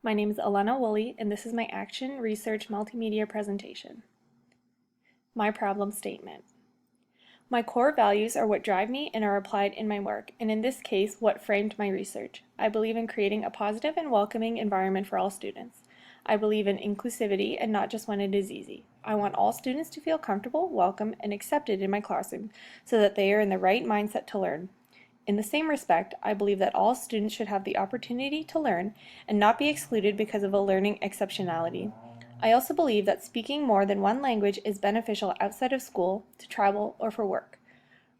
My name is Elena Woolley, and this is my Action Research Multimedia presentation. My problem statement. My core values are what drive me and are applied in my work, and in this case, what framed my research. I believe in creating a positive and welcoming environment for all students. I believe in inclusivity and not just when it is easy. I want all students to feel comfortable, welcome, and accepted in my classroom so that they are in the right mindset to learn. In the same respect, I believe that all students should have the opportunity to learn and not be excluded because of a learning exceptionality. I also believe that speaking more than one language is beneficial outside of school, to travel, or for work.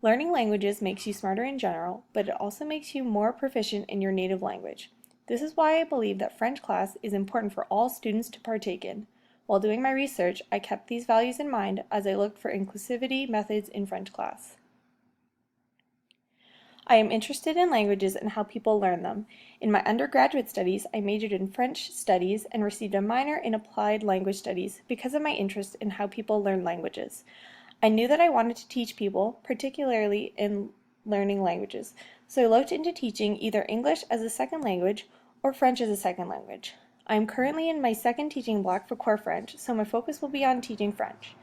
Learning languages makes you smarter in general, but it also makes you more proficient in your native language. This is why I believe that French class is important for all students to partake in. While doing my research, I kept these values in mind as I looked for inclusivity methods in French class. I am interested in languages and how people learn them. In my undergraduate studies, I majored in French studies and received a minor in applied language studies because of my interest in how people learn languages. I knew that I wanted to teach people, particularly in learning languages, so I looked into teaching either English as a second language or French as a second language. I am currently in my second teaching block for Core French, so my focus will be on teaching French.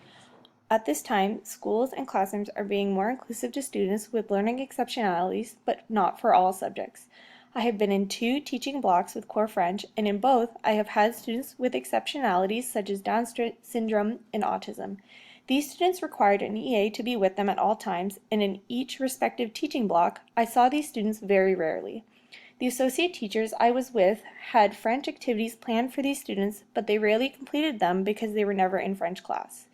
At this time, schools and classrooms are being more inclusive to students with learning exceptionalities, but not for all subjects. I have been in 2 teaching blocks with Core French, and in both, I have had students with exceptionalities such as Down syndrome and autism. These students required an EA to be with them at all times, and in each respective teaching block, I saw these students very rarely. The associate teachers I was with had French activities planned for these students, but they rarely completed them because they were never in French class.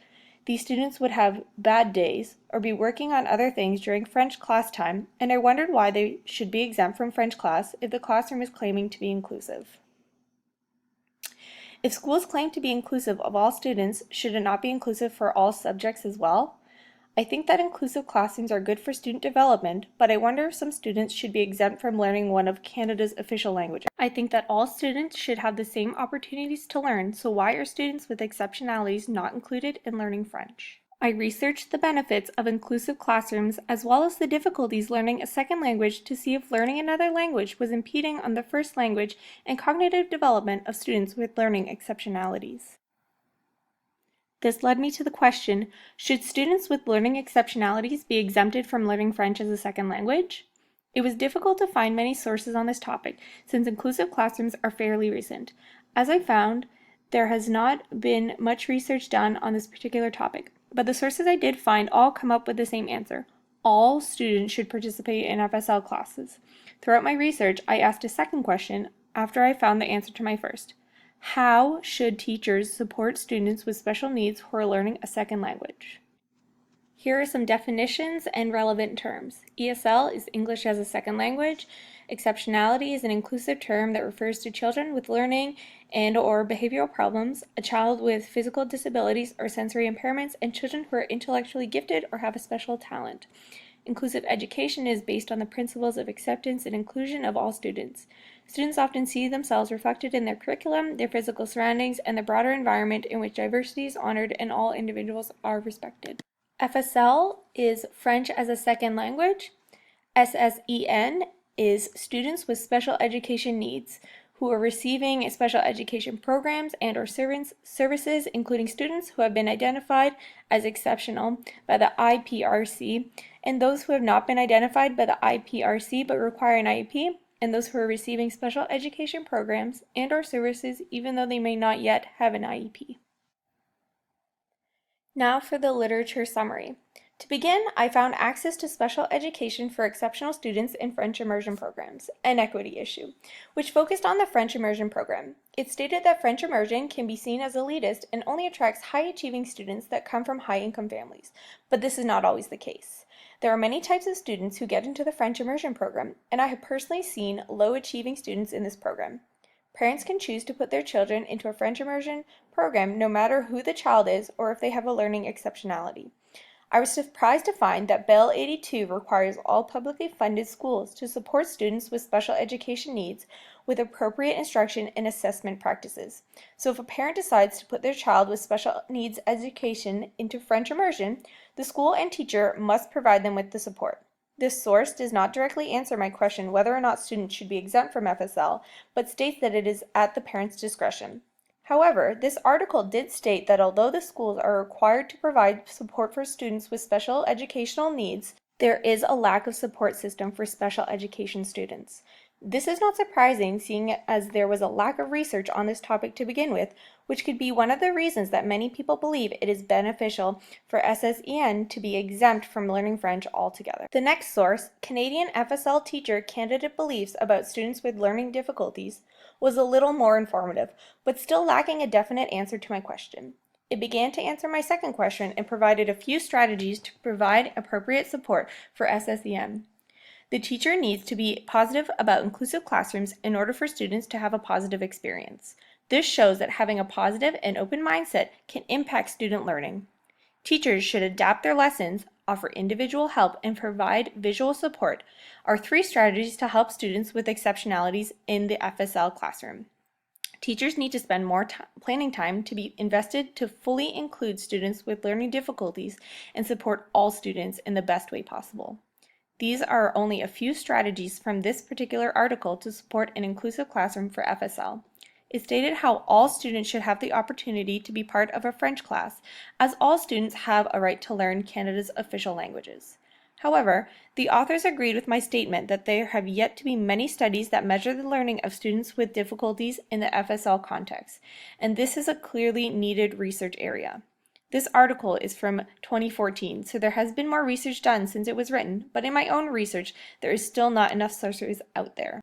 These students would have bad days or be working on other things during French class time, and I wondered why they should be exempt from French class if the classroom is claiming to be inclusive. If schools claim to be inclusive of all students, should it not be inclusive for all subjects as well? I think that inclusive classrooms are good for student development, but I wonder if some students should be exempt from learning one of Canada's official languages. I think that all students should have the same opportunities to learn, so why are students with exceptionalities not included in learning French? I researched the benefits of inclusive classrooms as well as the difficulties learning a second language to see if learning another language was impeding on the first language and cognitive development of students with learning exceptionalities. This led me to the question, should students with learning exceptionalities be exempted from learning French as a second language? It was difficult to find many sources on this topic, since inclusive classrooms are fairly recent. As I found, there has not been much research done on this particular topic, but the sources I did find all come up with the same answer. All students should participate in FSL classes. Throughout my research, I asked a second question after I found the answer to my first. How should teachers support students with special needs who are learning a second language? Here are some definitions and relevant terms. ESL is English as a second language. Exceptionality is an inclusive term that refers to children with learning and/or behavioral problems, a child with physical disabilities or sensory impairments, and children who are intellectually gifted or have a special talent. Inclusive education is based on the principles of acceptance and inclusion of all students. Students often see themselves reflected in their curriculum, their physical surroundings, and the broader environment in which diversity is honored and all individuals are respected. FSL is French as a second language. SSEN is students with special education needs who are receiving special education programs and or services, including students who have been identified as exceptional by the IPRC, and those who have not been identified by the IPRC but require an IEP, and those who are receiving special education programs and or services even though they may not yet have an IEP. Now for the literature summary. To begin, I found access to special education for exceptional students in French immersion programs, an equity issue, which focused on the French immersion program. It stated that French immersion can be seen as elitist and only attracts high-achieving students that come from high-income families, but this is not always the case. There are many types of students who get into the French immersion program, and I have personally seen low-achieving students in this program. Parents can choose to put their children into a French immersion program no matter who the child is or if they have a learning exceptionality. I was surprised to find that Bill 82 requires all publicly funded schools to support students with special education needs with appropriate instruction and assessment practices. So if a parent decides to put their child with special needs education into French immersion, the school and teacher must provide them with the support. This source does not directly answer my question whether or not students should be exempt from FSL, but states that it is at the parent's discretion. However, this article did state that although the schools are required to provide support for students with special educational needs, there is a lack of support system for special education students. This is not surprising, seeing as there was a lack of research on this topic to begin with, which could be one of the reasons that many people believe it is beneficial for SSEN to be exempt from learning French altogether. The next source, Canadian FSL Teacher Candidate Beliefs About Students with Learning Difficulties, was a little more informative, but still lacking a definite answer to my question. It began to answer my second question and provided a few strategies to provide appropriate support for SSEN. The teacher needs to be positive about inclusive classrooms in order for students to have a positive experience. This shows that having a positive and open mindset can impact student learning. Teachers should adapt their lessons, offer individual help, and provide visual support are three strategies to help students with exceptionalities in the FSL classroom. Teachers need to spend more planning time to be invested to fully include students with learning difficulties and support all students in the best way possible. These are only a few strategies from this particular article to support an inclusive classroom for FSL. It stated how all students should have the opportunity to be part of a French class, as all students have a right to learn Canada's official languages. However, the authors agreed with my statement that there have yet to be many studies that measure the learning of students with difficulties in the FSL context, and this is a clearly needed research area. This article is from 2014, so there has been more research done since it was written, but in my own research, there is still not enough sources out there.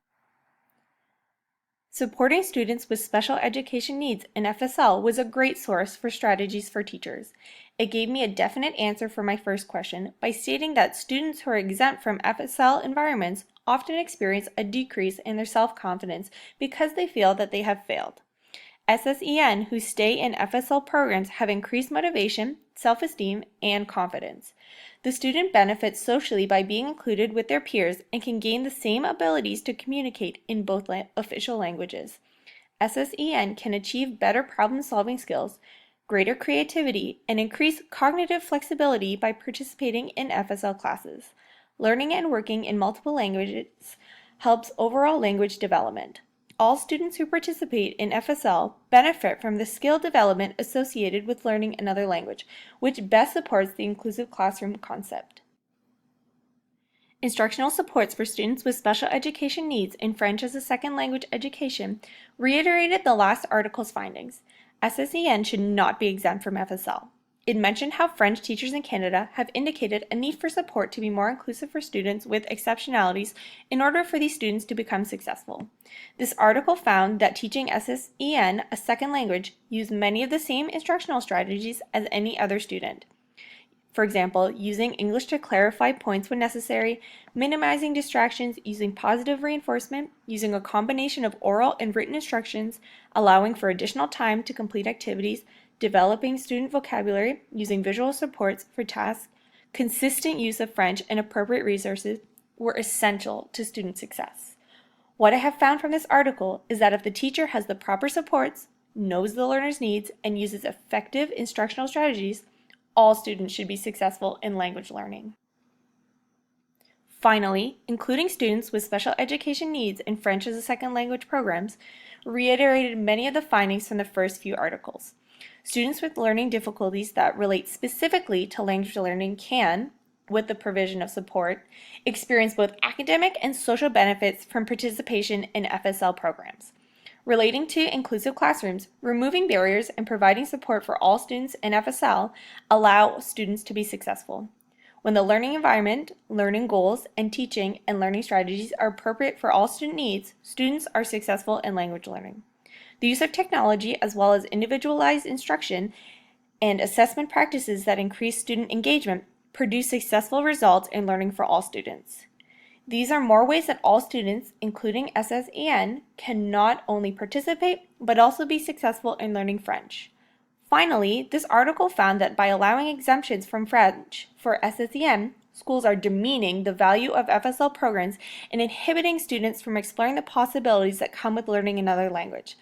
Supporting students with special education needs in FSL was a great source for strategies for teachers. It gave me a definite answer for my first question by stating that students who are exempt from FSL environments often experience a decrease in their self-confidence because they feel that they have failed. SSEN who stay in FSL programs have increased motivation, self-esteem, and confidence. The student benefits socially by being included with their peers and can gain the same abilities to communicate in both official languages. SSEN can achieve better problem-solving skills, greater creativity, and increase cognitive flexibility by participating in FSL classes. Learning and working in multiple languages helps overall language development. All students who participate in FSL benefit from the skill development associated with learning another language, which best supports the inclusive classroom concept. Instructional supports for students with special education needs in French as a second language education reiterated the last article's findings. SSEN should not be exempt from FSL. It mentioned how French teachers in Canada have indicated a need for support to be more inclusive for students with exceptionalities in order for these students to become successful. This article found that teaching SSEN, a second language, used many of the same instructional strategies as any other student. For example, using English to clarify points when necessary, minimizing distractions, using positive reinforcement, using a combination of oral and written instructions, allowing for additional time to complete activities, developing student vocabulary, using visual supports for tasks, consistent use of French, and appropriate resources were essential to student success. What I have found from this article is that if the teacher has the proper supports, knows the learner's needs, and uses effective instructional strategies, all students should be successful in language learning. Finally, including students with special education needs in French as a second language programs reiterated many of the findings from the first few articles. Students with learning difficulties that relate specifically to language learning can, with the provision of support, experience both academic and social benefits from participation in FSL programs. Relating to inclusive classrooms, removing barriers and providing support for all students in FSL allow students to be successful. When the learning environment, learning goals, and teaching and learning strategies are appropriate for all student needs, students are successful in language learning. The use of technology as well as individualized instruction and assessment practices that increase student engagement produce successful results in learning for all students. These are more ways that all students, including SSEN, can not only participate, but also be successful in learning French. Finally, this article found that by allowing exemptions from French for SSEN, schools are demeaning the value of FSL programs and inhibiting students from exploring the possibilities that come with learning another language.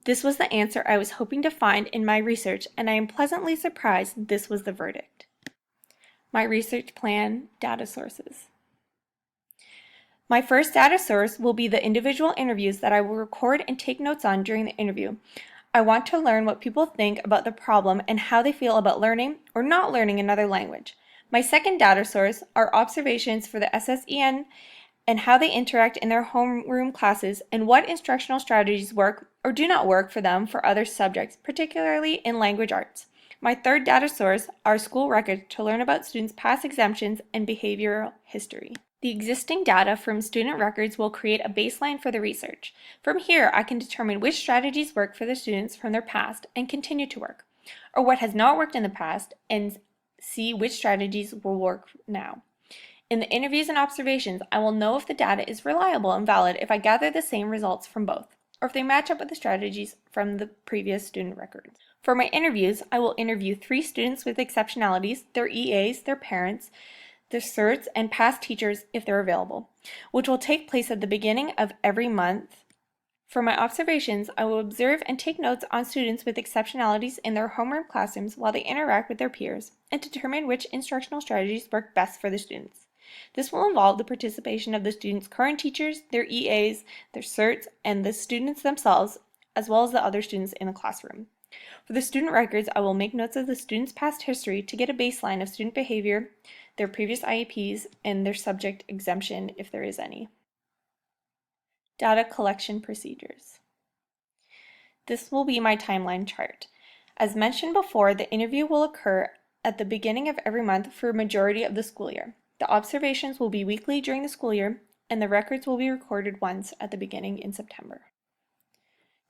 This was the answer I was hoping to find in my research, and I am pleasantly surprised this was the verdict. My research plan data sources. My first data source will be the individual interviews that I will record and take notes on during the interview. I want to learn what people think about the problem and how they feel about learning or not learning another language. My second data source are observations for the SSEN and how they interact in their homeroom classes and what instructional strategies work or do not work for them for other subjects, particularly in language arts. My third data source are school records to learn about students' past exemptions and behavioral history. The existing data from student records will create a baseline for the research. From here, I can determine which strategies work for the students from their past and continue to work, or what has not worked in the past and see which strategies will work now. In the interviews and observations, I will know if the data is reliable and valid if I gather the same results from both, or if they match up with the strategies from the previous student records. For my interviews, I will interview 3 students with exceptionalities, their EAs, their parents, their certs, and past teachers if they're available, which will take place at the beginning of every month. For my observations, I will observe and take notes on students with exceptionalities in their homeroom classrooms while they interact with their peers and determine which instructional strategies work best for the students. This will involve the participation of the students' current teachers, their EAs, their certs, and the students themselves, as well as the other students in the classroom. For the student records, I will make notes of the students' past history to get a baseline of student behavior, their previous IEPs, and their subject exemption if there is any. Data collection procedures. This will be my timeline chart. As mentioned before, the interview will occur at the beginning of every month for a majority of the school year. The observations will be weekly during the school year, and the records will be recorded once at the beginning in September.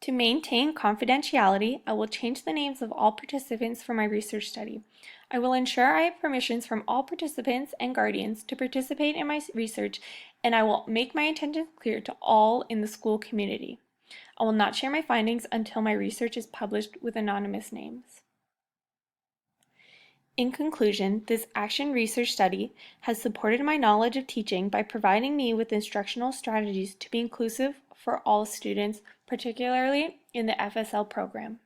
To maintain confidentiality, I will change the names of all participants for my research study. I will ensure I have permissions from all participants and guardians to participate in my research, and I will make my intentions clear to all in the school community. I will not share my findings until my research is published with anonymous names. In conclusion, this action research study has supported my knowledge of teaching by providing me with instructional strategies to be inclusive for all students, particularly in the FSL program.